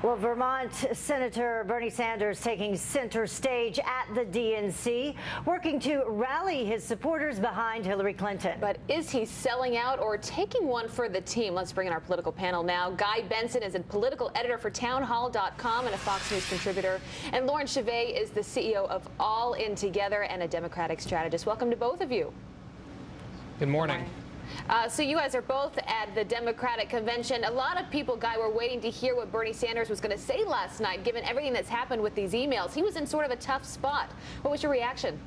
Well, Vermont Senator Bernie Sanders taking center stage at the DNC, working to rally his supporters behind Hillary Clinton. But is he selling out or taking one for the team? Let's bring in our political panel now. Guy Benson is a political editor for townhall.com and a Fox News contributor. And Lauren Chevet is the CEO of All In Together and a Democratic strategist. Welcome to both of you. Good morning. So you guys are both at the Democratic convention. A lot of people, Guy, were waiting to hear what Bernie Sanders was going to say last night, given everything that's happened with these emails. He was in sort of a tough spot. What was your reaction?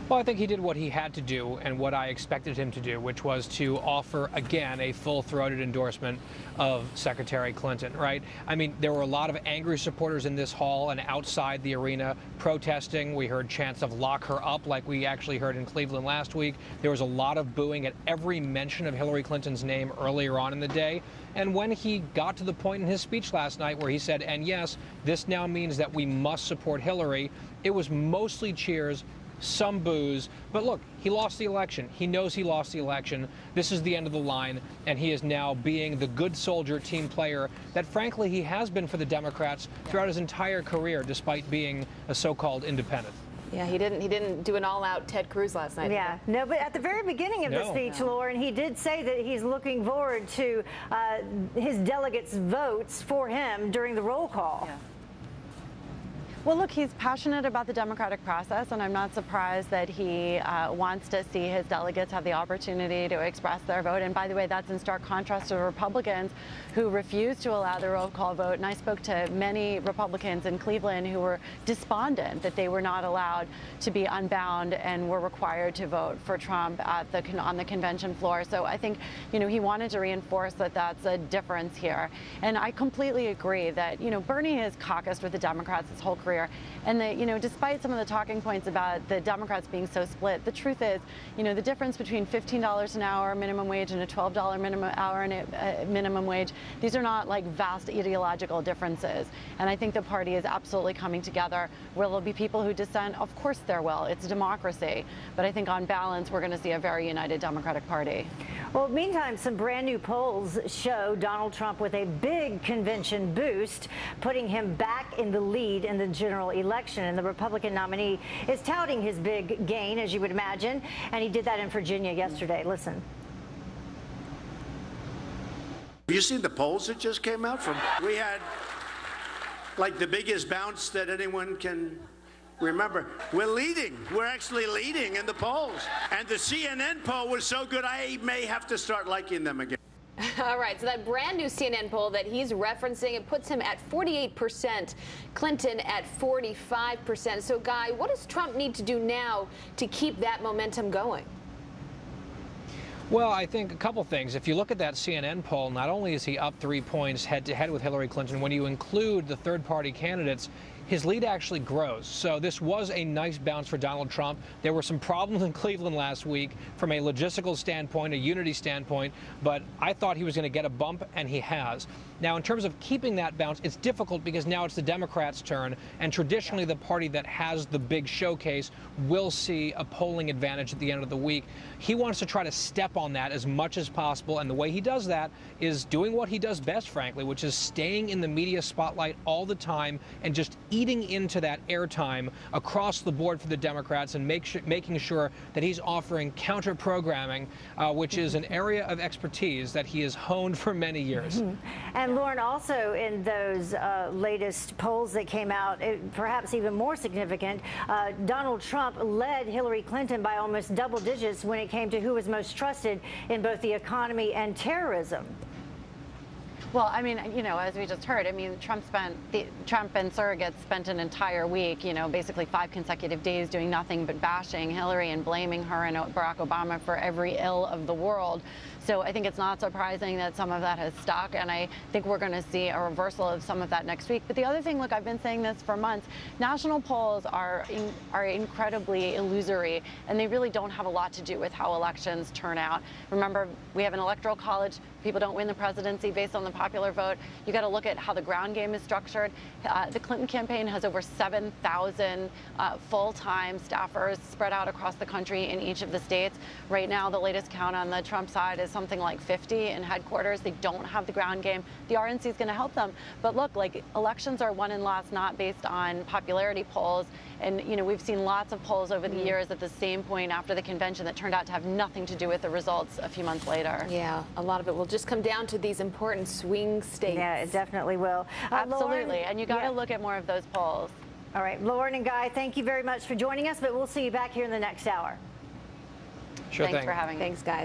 Well, I think he did what he had to do and what I expected him to do, which was to offer, again, a full-throated endorsement of Secretary Clinton, right? I mean, there were a lot of angry supporters in this hall and outside the arena protesting. We heard chants of lock her up like we actually heard in Cleveland last week. There was a lot of booing at every mention of Hillary Clinton's name earlier on in the day. And when he got to the point in his speech last night where he said, and yes, this now means that we must support Hillary, it was mostly cheers, some boos, but look, he lost the election. He knows he lost the election. This is the end of the line, and he is now being the good soldier team player that, frankly, he has been for the Democrats throughout his entire career, despite being a so-called independent. Yeah, he didn't do an all-out Ted Cruz last night. Yeah, no, but at the very beginning of the speech, Lauren, he did say that he's looking forward to his delegates' votes for him during the roll call. Yeah. Well, look, he's passionate about the democratic process, and I'm not surprised that he wants to see his delegates have the opportunity to express their vote. And by the way, that's in stark contrast to the Republicans who refused to allow the roll call vote. And I spoke to many Republicans in Cleveland who were despondent that they were not allowed to be unbound and were required to vote for Trump at on the convention floor. So I think, you know, he wanted to reinforce that that's a difference here. And I completely agree that, you know, Bernie has caucused with the Democrats his whole career. And you know, despite some of the talking points about the Democrats being so split, the truth is, you know, the difference between $15 an hour minimum wage and a $12 minimum wage, these are not like vast ideological differences. And I think the party is absolutely coming together. Will there be people who dissent? Of course there will. It's a democracy. But I think on balance, we're going to see a very united Democratic Party. Well, meantime, some brand new polls show Donald Trump with a big convention boost, putting him back in the lead in the general election. And the Republican nominee is touting his big gain, as you would imagine. And he did that in Virginia yesterday. Listen. Have you seen the polls that just came out from? We had like the biggest bounce that anyone can remember. We're leading. We're actually leading in the polls. And the CNN poll was so good, I may have to start liking them again. All right, so that brand new CNN poll that he's referencing, it puts him at 48%, Clinton at 45%. So, Guy, what does Trump need to do now to keep that momentum going? Well, I think a couple things. If you look at that CNN poll, not only is he up 3 points head-to-head with Hillary Clinton, when you include the third-party candidates, his lead actually grows. So this was a nice bounce for Donald Trump. There were some problems in Cleveland last week from a logistical standpoint, a unity standpoint, but I thought he was going to get a bump, and he has. Now, in terms of keeping that bounce, it's difficult because now it's the Democrats' turn, and traditionally the party that has the big showcase will see a polling advantage at the end of the week. He wants to try to step on that as much as possible, and the way he does that is doing what he does best, frankly, which is staying in the media spotlight all the time and just eating into that airtime across the board for the Democrats and making sure that he's offering counter-programming, which is an area of expertise that he has honed for many years. And Lauren, also in those latest polls that came out, perhaps even more significant, Donald Trump led Hillary Clinton by almost double digits when it came to who was most trusted in both the economy and terrorism. Well, I mean, you know, as we just heard, I mean, Trump and surrogates spent an entire week, you know, basically 5 consecutive days doing nothing but bashing Hillary and blaming her and Barack Obama for every ill of the world. So I think it's not surprising that some of that has stuck, and I think we're going to see a reversal of some of that next week. But the other thing, look, I've been saying this for months, national polls are incredibly illusory, and they really don't have a lot to do with how elections turn out. Remember, we have an electoral college. People don't win the presidency based on the popular vote. You got to look at how the ground game is structured. The Clinton campaign has over 7,000 full-time staffers spread out across the country in each of the states. Right now, the latest count on the Trump side is something like 50 in headquarters. They don't have the ground game. The RNC is going to help them. But look, like, elections are won and lost not based on popularity polls. And, you know, we've seen lots of polls over the years at the same point after the convention that turned out to have nothing to do with the results a few months later. Yeah, a lot of it will just come down to these important swing states. Yeah, it definitely will. Absolutely. Lauren, And you got to look at more of those polls. All right, Lauren and Guy, thank you very much for joining us, but we'll see you back here in the next hour. Sure Thanks thing. for having me. Thanks, guys.